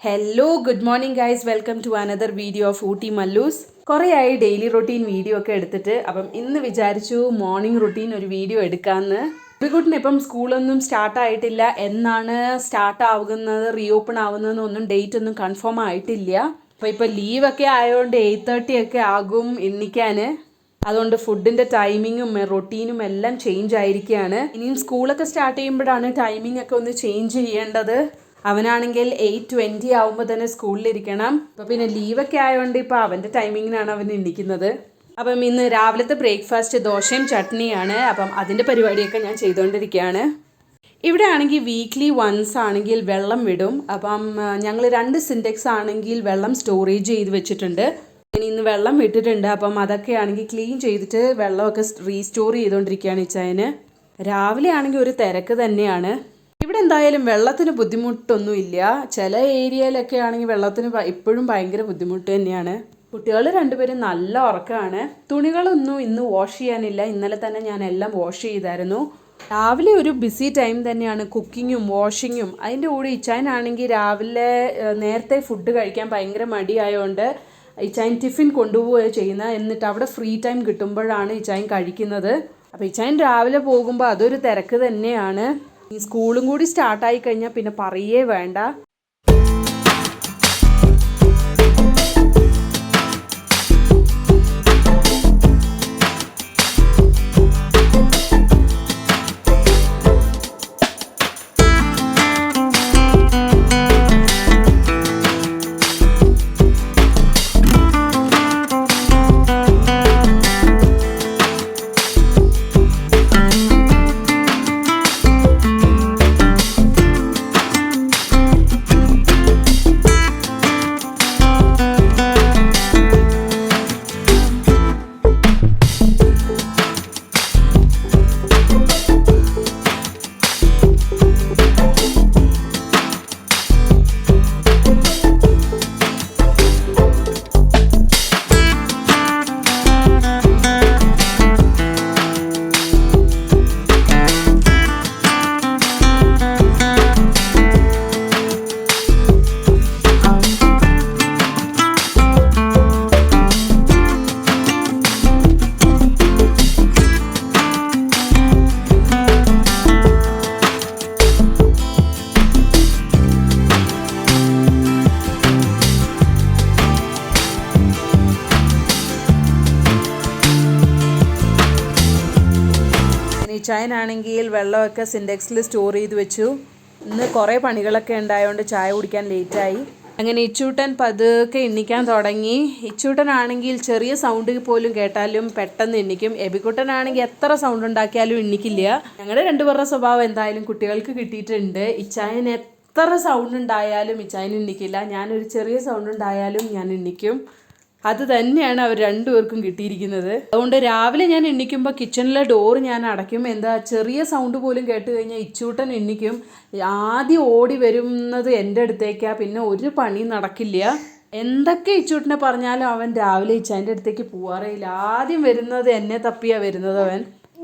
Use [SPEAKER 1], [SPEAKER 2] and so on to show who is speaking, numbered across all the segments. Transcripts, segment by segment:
[SPEAKER 1] Hello good morning guys, welcome to another video of Ooty Mallus. കുറേയായി daily routine video ഒക്കെ എടുത്തിട്ട്, അപ്പം ഇന്ന് വിചാരിച്ചു മോർണിംഗ് റൊട്ടീൻ ഒരു വീഡിയോ എടുക്കാമെന്ന്. ബിഗുട്ടിന് ഇപ്പം സ്കൂളൊന്നും സ്റ്റാർട്ടായിട്ടില്ല, എന്നാണ് സ്റ്റാർട്ട് ആവുന്നത്, റീഓപ്പൺ ആവുന്നതെന്നൊന്നും ഡേറ്റ് ഒന്നും കൺഫേം ആയിട്ടില്ല. അപ്പോൾ ഇപ്പോൾ ലീവൊക്കെ ആയതുകൊണ്ട് 8:30 ഒക്കെ ആകും എണ്ണിക്കാൻ. അതുകൊണ്ട് ഫുഡിൻ്റെ ടൈമിങ്ങും റൊട്ടീനും എല്ലാം ചേഞ്ച് ആയിരിക്കുകയാണ്. ഇനിയും സ്കൂളൊക്കെ സ്റ്റാർട്ട് ചെയ്യുമ്പോഴാണ് ടൈമിംഗ് ഒക്കെ ഒന്ന് ചേഞ്ച് ചെയ്യേണ്ടത്. അവനാണെങ്കിൽ 8:20 ആകുമ്പോൾ തന്നെ സ്കൂളിലിരിക്കണം. അപ്പോൾ പിന്നെ ലീവൊക്കെ ആയതുകൊണ്ട് ഇപ്പോൾ അവൻ്റെ ടൈമിങ്ങിനാണ് അവൻ എണ്ണിക്കുന്നത്. അപ്പം ഇന്ന് രാവിലത്തെ ബ്രേക്ക്ഫാസ്റ്റ് ദോശയും ചട്നിയാണ്. അപ്പം അതിൻ്റെ പരിപാടിയൊക്കെ ഞാൻ ചെയ്തുകൊണ്ടിരിക്കുകയാണ്. ഇവിടെ ആണെങ്കിൽ വീക്ക്ലി വൺസ് ആണെങ്കിൽ വെള്ളം വിടും. അപ്പം ഞങ്ങൾ 2 സിൻറ്റെക്സ് ആണെങ്കിൽ വെള്ളം സ്റ്റോറേജ് ചെയ്ത് വെച്ചിട്ടുണ്ട്. ഇന്ന് വെള്ളം വിട്ടിട്ടുണ്ട്. അപ്പം അതൊക്കെ ആണെങ്കിൽ ക്ലീൻ ചെയ്തിട്ട് വെള്ളമൊക്കെ റീസ്റ്റോർ ചെയ്തുകൊണ്ടിരിക്കുകയാണ് ഇച്ചായന്. രാവിലെ ആണെങ്കിൽ ഒരു തിരക്ക് തന്നെയാണ്. ഇവിടെ എന്തായാലും വെള്ളത്തിന് ബുദ്ധിമുട്ടൊന്നുമില്ല. ചില ഏരിയയിലൊക്കെ ആണെങ്കിൽ വെള്ളത്തിന് ഇപ്പോഴും ഭയങ്കര ബുദ്ധിമുട്ട് തന്നെയാണ്. കുട്ടികൾ രണ്ടുപേരും നല്ല ഉറക്കമാണ്. തുണികളൊന്നും ഇന്ന് വാഷ് ചെയ്യാനില്ല. ഇന്നലെ തന്നെ ഞാൻ എല്ലാം വാഷ് ചെയ്തായിരുന്നു. രാവിലെ ഒരു ബിസി ടൈം തന്നെയാണ്, കുക്കിങ്ങും വാഷിങ്ങും. അതിൻ്റെ കൂടെ ഇച്ചായനാണെങ്കിൽ രാവിലെ നേരത്തെ ഫുഡ് കഴിക്കാൻ ഭയങ്കര മടിയായതുകൊണ്ട് ഇച്ചായൻ ടിഫിൻ കൊണ്ടുപോവുകയാണ് ചെയ്യുന്നത്. എന്നിട്ട് അവിടെ ഫ്രീ ടൈം കിട്ടുമ്പോഴാണ് ഇച്ചായൻ കഴിക്കുന്നത്. അപ്പോൾ ഇച്ചായൻ രാവിലെ പോകുമ്പോൾ അതൊരു തിരക്ക് തന്നെയാണ്. ഈ സ്കൂളും കൂടി സ്റ്റാർട്ടായി കഴിഞ്ഞാൽ പിന്നെ പറയേ വേണ്ട. ചായനാണെങ്കിൽ വെള്ളമൊക്കെ സിൻറ്റെക്സിൽ സ്റ്റോർ ചെയ്ത് വെച്ചു. ഇന്ന് കുറേ പണികളൊക്കെ ഉണ്ടായതുകൊണ്ട് ചായ കുടിക്കാൻ ലേറ്റായി. അങ്ങനെ ഇച്ചൂട്ടൻ പതുക്കെ എണ്ണിക്കാൻ തുടങ്ങി. ഇച്ചൂട്ടനാണെങ്കിൽ ചെറിയ സൗണ്ട് പോലും കേട്ടാലും പെട്ടെന്ന് എണ്ണിക്കും. എബിക്കുട്ടനാണെങ്കിൽ എത്ര സൗണ്ട് ഉണ്ടാക്കിയാലും എണ്ണിക്കില്ല. ഞങ്ങളുടെ രണ്ടുപേരുടെ സ്വഭാവം എന്തായാലും കുട്ടികൾക്ക് കിട്ടിയിട്ടുണ്ട്. ഇച്ചായൻ എത്ര സൗണ്ട് ഉണ്ടായാലും ഇച്ചായൻ എണ്ണിക്കില്ല. ഞാനൊരു ചെറിയ സൗണ്ട് ഉണ്ടായാലും ഞാൻ എണ്ണിക്കും. അത് തന്നെയാണ് അവർ രണ്ടുപേർക്കും കിട്ടിയിരിക്കുന്നത്. അതുകൊണ്ട് രാവിലെ ഞാൻ എണ്ണിക്കുമ്പോൾ കിച്ചണിലെ ഡോറ് ഞാൻ അടയ്ക്കും. എന്താ ചെറിയ സൗണ്ട് പോലും കേട്ട് കഴിഞ്ഞാൽ ഇച്ചൂട്ടൻ എണ്ണിക്കും. ആദ്യം ഓടി വരുന്നത് എൻ്റെ അടുത്തേക്കാണ്. പിന്നെ ഒരു പണി നടക്കില്ല. എന്തൊക്കെ ഇച്ചൂട്ടനെ പറഞ്ഞാലും അവൻ രാവിലെ ഇച്ചായൻ്റെ അടുത്തേക്ക് പോവാറേയില്ല. ആദ്യം വരുന്നത് എന്നെ തപ്പിയാണ് വരുന്നത് അവൻ.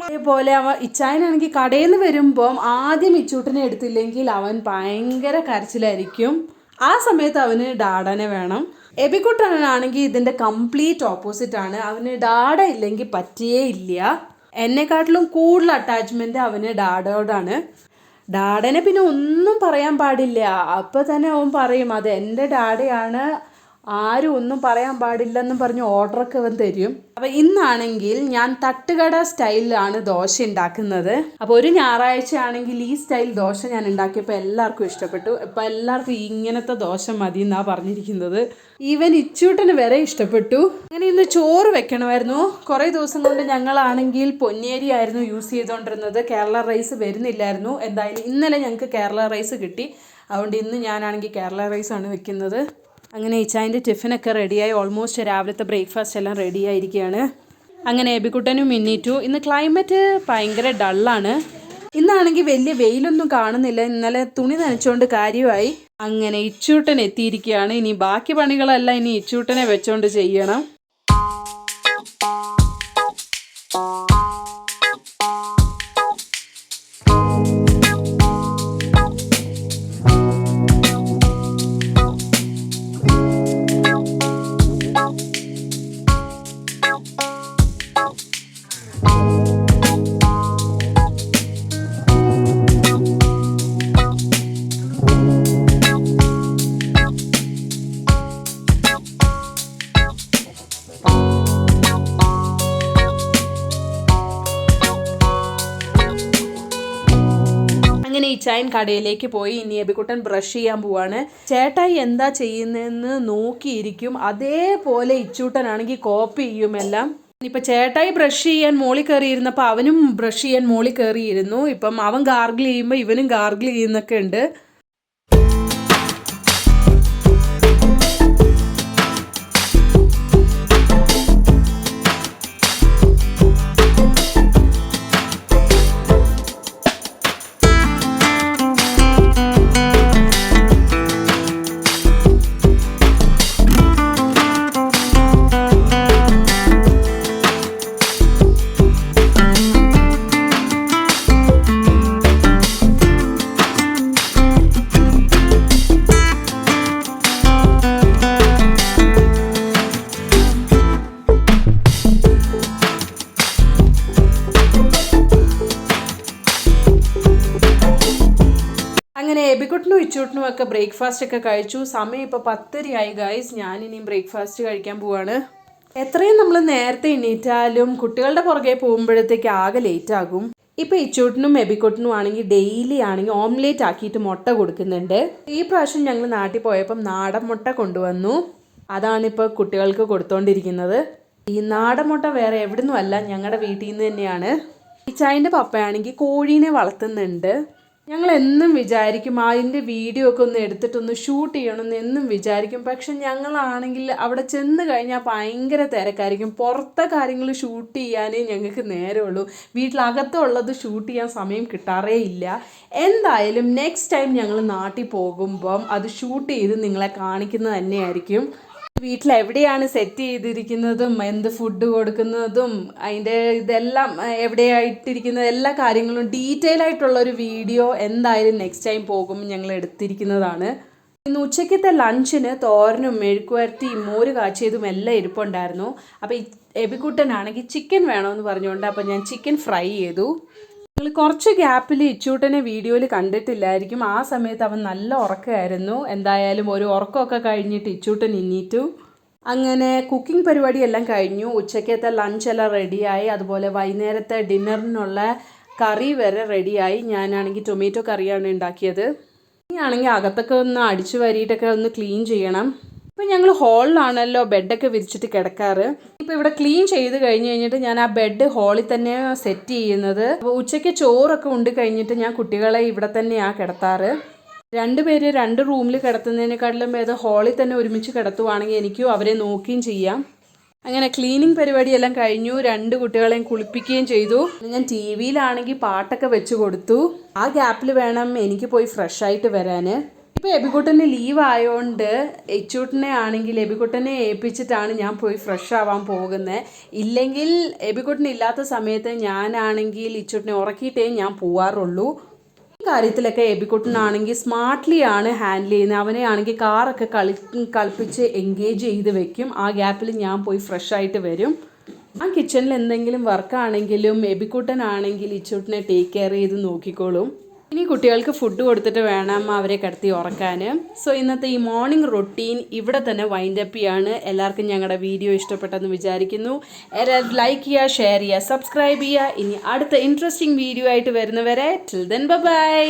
[SPEAKER 1] അതേപോലെ ഇച്ചായനാണെങ്കിൽ കടയിൽ നിന്ന് വരുമ്പം ആദ്യം ഇച്ചൂട്ടനെ എടുത്തില്ലെങ്കിൽ അവൻ ഭയങ്കര കരച്ചിലായിരിക്കും. ആ സമയത്ത് അവന് ഡാഡനെ വേണം. എബിക്കുട്ടനാണെങ്കിൽ ഇതിൻ്റെ കംപ്ലീറ്റ് ഓപ്പോസിറ്റ് ആണ്. അവന് ഡാഡ ഇല്ലെങ്കിൽ പറ്റിയേ ഇല്ല. എന്നെക്കാട്ടിലും കൂടുതൽ അറ്റാച്ച്മെൻറ്റ് അവന് ഡാഡയോടാണ്. ഡാഡനെ പിന്നെ ഒന്നും പറയാൻ പാടില്ല. അപ്പോൾ തന്നെ അവൻ പറയും അത് എൻ്റെ ഡാഡയാണ്, ആരും ഒന്നും പറയാൻ പാടില്ലെന്നും പറഞ്ഞ് ഓർഡറൊക്കെ അവൻ തരും. അപ്പോൾ ഇന്നാണെങ്കിൽ ഞാൻ തട്ടുകട സ്റ്റൈലിലാണ് ദോശ ഉണ്ടാക്കുന്നത്. അപ്പോൾ ഒരു ഞായറാഴ്ച ആണെങ്കിൽ ഈ സ്റ്റൈൽ ദോശ ഞാൻ ഉണ്ടാക്കിയപ്പോൾ എല്ലാവർക്കും ഇഷ്ടപ്പെട്ടു. ഇപ്പോൾ എല്ലാവർക്കും ഇങ്ങനത്തെ ദോശ മതി എന്നാണ് പറഞ്ഞിരിക്കുന്നത്. ഈവൻ ഇച്ചൂട്ടന് വരെ ഇഷ്ടപ്പെട്ടു. അങ്ങനെ ഇന്ന് ചോറ് വെക്കണമായിരുന്നു. കുറേ ദിവസം കൊണ്ട് ഞങ്ങളാണെങ്കിൽ പൊന്നേരി ആയിരുന്നു യൂസ് ചെയ്തുകൊണ്ടിരുന്നത്. കേരള റൈസ് വരുന്നില്ലായിരുന്നു. എന്തായാലും ഇന്നലെ ഞങ്ങൾക്ക് കേരള റൈസ് കിട്ടി. അതുകൊണ്ട് ഇന്ന് ഞാനാണെങ്കിൽ കേരള റൈസാണ് വെക്കുന്നത്. അങ്ങനെ ഇച്ചായൻ്റെ ടിഫിനൊക്കെ റെഡിയായി. ഓൾമോസ്റ്റ് രാവിലത്തെ ബ്രേക്ക്ഫാസ്റ്റ് എല്ലാം റെഡിയായിരിക്കുകയാണ്. അങ്ങനെ എബിക്കുട്ടനും എണ്ണീറ്റു. ഇന്ന് ക്ലൈമറ്റ് ഭയങ്കര ഡള്ളാണ്. ഇന്നാണെങ്കിൽ വലിയ വെയിലൊന്നും കാണുന്നില്ല. ഇന്നലെ തുണി നനച്ചുകൊണ്ട് കാര്യമായി. അങ്ങനെ ഇച്ചൂട്ടൻ എത്തിയിരിക്കുകയാണ്. ഇനി ബാക്കി പണികളെല്ലാം ഇനി ഇച്ചൂട്ടനെ വെച്ചോണ്ട് ചെയ്യണം. ഇച്ചായൻ കടയിലേക്ക് പോയി. ഇനി എബിക്കുട്ടൻ ബ്രഷ് ചെയ്യാൻ പോവാണ്. ചേട്ടായി എന്താ ചെയ്യുന്നതെന്ന് നോക്കിയിരിക്കും. അതേപോലെ ഇച്ചൂട്ടനാണെങ്കിൽ കോപ്പി ചെയ്യും എല്ലാം. ഇപ്പം ചേട്ടായി ബ്രഷ് ചെയ്യാൻ മോളിൽ കയറിയിരുന്നപ്പോൾ അവനും ബ്രഷ് ചെയ്യാൻ മോളിൽ കയറിയിരുന്നു. ഇപ്പം അവൻ ഗാർഗിൾ ചെയ്യുമ്പോൾ ഇവനും ഗാർഗിൾ ചെയ്യുന്നൊക്കെ ഉണ്ട്. അങ്ങനെ എബിക്കുട്ടനും ഇച്ചൂട്ടനും ഒക്കെ ബ്രേക്ക്ഫാസ്റ്റ് ഒക്കെ കഴിച്ചു. സമയം ഇപ്പോൾ 10:30 ആയി ഗൈസ്. ഞാനിനിയും ബ്രേക്ക്ഫാസ്റ്റ് കഴിക്കാൻ പോവാണ്. എത്രയും നമ്മൾ നേരത്തെ എണീറ്റാലും കുട്ടികളുടെ പുറകെ പോകുമ്പോഴത്തേക്ക് ആകെ ലേറ്റ് ആകും. ഇപ്പോൾ ഇച്ചൂട്ടനും എബിക്കുട്ടനും ആണെങ്കിൽ ഡെയിലി ആണെങ്കിൽ ഓംലേറ്റ് ആക്കിയിട്ട് മുട്ട കൊടുക്കുന്നുണ്ട്. ഈ പ്രാവശ്യം ഞങ്ങൾ നാട്ടിൽ പോയപ്പം നാടൻ മുട്ട കൊണ്ടുവന്നു. അതാണിപ്പോൾ കുട്ടികൾക്ക് കൊടുത്തോണ്ടിരിക്കുന്നത്. ഈ നാടൻ മുട്ട വേറെ എവിടുന്നും അല്ല, ഞങ്ങളുടെ വീട്ടിൽ നിന്ന് തന്നെയാണ്. ഇച്ചായൻ്റെ പപ്പയാണെങ്കിൽ കോഴീനെ വളർത്തുന്നുണ്ട്. ഞങ്ങൾ എന്നും വിചാരിക്കും അതിൻ്റെ വീഡിയോ ഒക്കെ ഒന്ന് എടുത്തിട്ടൊന്ന് ഷൂട്ട് ചെയ്യണമെന്ന് എന്നും വിചാരിക്കും. പക്ഷെ ഞങ്ങളാണെങ്കിൽ അവിടെ ചെന്ന് കഴിഞ്ഞാൽ ഭയങ്കര തിരക്കായിരിക്കും. പുറത്തെ കാര്യങ്ങൾ ഷൂട്ട് ചെയ്യാനേ ഞങ്ങൾക്ക് നേരമുള്ളൂ. വീട്ടിലകത്തുള്ളത് ഷൂട്ട് ചെയ്യാൻ സമയം കിട്ടാറേ ഇല്ല. എന്തായാലും നെക്സ്റ്റ് ടൈം ഞങ്ങൾ നാട്ടിൽ പോകുമ്പം അത് ഷൂട്ട് ചെയ്ത് നിങ്ങളെ കാണിക്കുന്നത് തന്നെയായിരിക്കും. വീട്ടിലെവിടെയാണ് സെറ്റ് ചെയ്തിരിക്കുന്നതും എന്ത് ഫുഡ് കൊടുക്കുന്നതും അതിൻ്റെ ഇതെല്ലാം എവിടെയായിട്ടിരിക്കുന്ന എല്ലാ കാര്യങ്ങളും ഡീറ്റെയിൽ ആയിട്ടുള്ളൊരു വീഡിയോ എന്തായാലും നെക്സ്റ്റ് ടൈം പോകുമ്പോൾ ഞങ്ങൾ എടുത്തിരിക്കുന്നതാണ്. ഇന്ന് ഉച്ചയ്ക്കത്തെ ലഞ്ചിന് തോരനും മെഴുക്കുവരട്ടിയും മോര് കാച്ചിയതും എല്ലാം ഇരിപ്പുണ്ടായിരുന്നു. അപ്പോൾ എബിക്കുട്ടനാണെങ്കിൽ ചിക്കൻ വേണമെന്ന് പറഞ്ഞുകൊണ്ട് അപ്പോൾ ഞാൻ ചിക്കൻ ഫ്രൈ ചെയ്തു. നിങ്ങൾ കുറച്ച് ഗ്യാപ്പിൽ ഇച്ചൂട്ടനെ വീഡിയോയിൽ കണ്ടിട്ടില്ലായിരിക്കും. ആ സമയത്ത് അവൻ നല്ല ഉറക്കമായിരുന്നു. എന്തായാലും ഒരു ഉറക്കമൊക്കെ കഴിഞ്ഞിട്ട് ഇച്ചൂട്ടൻ എണീറ്റു. അങ്ങനെ കുക്കിംഗ് പരിപാടിയെല്ലാം കഴിഞ്ഞു. ഉച്ചക്കത്തെ ലഞ്ചെല്ലാം റെഡിയായി. അതുപോലെ വൈകുന്നേരത്തെ ഡിന്നറിനുള്ള കറി വരെ റെഡിയായി. ഞാനാണെങ്കിൽ ടൊമാറ്റോ കറിയാണ് ഉണ്ടാക്കിയത്. ഇനിയാണെങ്കിൽ അകത്തൊക്കെ ഒന്ന് അടിച്ചു വാരിയിട്ടൊക്കെ ഒന്ന് ക്ലീൻ ചെയ്യണം. ഇപ്പം ഞങ്ങൾ ഹോളിലാണല്ലോ ബെഡൊക്കെ വിരിച്ചിട്ട് കിടക്കാറ്. ഇപ്പോൾ ഇവിടെ ക്ലീൻ ചെയ്ത് കഴിഞ്ഞിട്ട് ഞാൻ ആ ബെഡ് ഹോളിൽ തന്നെ സെറ്റ് ചെയ്യുന്നത്. അപ്പോൾ ഉച്ചയ്ക്ക് ചോറൊക്കെ ഉണ്ട് കഴിഞ്ഞിട്ട് ഞാൻ കുട്ടികളെ ഇവിടെ തന്നെയാണ് കിടത്താറ്. 2 പേര് 2 റൂമിൽ കിടത്തുന്നതിനെക്കാട്ടിലും ഭേദം ഹോളിൽ തന്നെ ഒരുമിച്ച് കിടത്തുവാണെങ്കിൽ എനിക്കും അവരെ നോക്കുകയും ചെയ്യാം. അങ്ങനെ ക്ലീനിങ് പരിപാടിയെല്ലാം കഴിഞ്ഞു. 2 കുട്ടികളെയും കുളിപ്പിക്കുകയും ചെയ്തു. ഞാൻ ടി വിയിലാണെങ്കിൽ പാട്ടൊക്കെ വെച്ച് കൊടുത്തു. ആ ഗ്യാപ്പിൽ വേണം എനിക്ക് പോയി ഫ്രഷ് ആയിട്ട് വരാൻ. ഇപ്പോൾ എബിക്കുട്ടന് ലീവ് ആയതുകൊണ്ട് ഇച്ചൂട്ടനെ ആണെങ്കിൽ എബിക്കുട്ടനെ ഏൽപ്പിച്ചിട്ടാണ് ഞാൻ പോയി ഫ്രഷ് ആവാൻ പോകുന്നത്. ഇല്ലെങ്കിൽ എബിക്കുട്ടൻ ഇല്ലാത്ത സമയത്ത് ഞാനാണെങ്കിൽ ഇച്ചൂട്ടനെ ഉറക്കിയിട്ടേ ഞാൻ പോവാറുള്ളൂ. ഈ കാര്യത്തിലൊക്കെ എബിക്കുട്ടനാണെങ്കിൽ സ്മാർട്ട്ലി ആണ് ഹാൻഡിൽ ചെയ്യുന്നത്. അവനെ ആണെങ്കിൽ കാറൊക്കെ കളിപ്പിച്ച് എൻഗേജ് ചെയ്ത് വെക്കും. ആ ഗ്യാപ്പിൽ ഞാൻ പോയി ഫ്രഷ് ആയിട്ട് വരും. ആ കിച്ചണിൽ എന്തെങ്കിലും വർക്കാണെങ്കിലും എബിക്കുട്ടനാണെങ്കിൽ ഇച്ചൂട്ടനെ ടേക്ക് കെയർ ചെയ്ത് നോക്കിക്കോളും. ഇനി കുട്ടികൾക്ക് ഫുഡ് കൊടുത്തിട്ട് വേണം അവരെ കിടത്തി ഉറക്കാൻ. സോ ഇന്നത്തെ ഈ മോർണിംഗ് റൊട്ടീൻ ഇവിടെ തന്നെ വൈൻഡപ്പ് ചെയ്യാണ്. എല്ലാവർക്കും ഞങ്ങളുടെ വീഡിയോ ഇഷ്ടപ്പെട്ടെന്ന് വിചാരിക്കുന്നു. എല്ലാവരും ലൈക്ക് ചെയ്യുക, ഷെയർ ചെയ്യുക, സബ്സ്ക്രൈബ് ചെയ്യുക. ഇനി അടുത്ത ഇൻട്രസ്റ്റിംഗ് വീഡിയോ ആയിട്ട് വരുന്നവരെ ടിൽ ദെൻ ബൈ.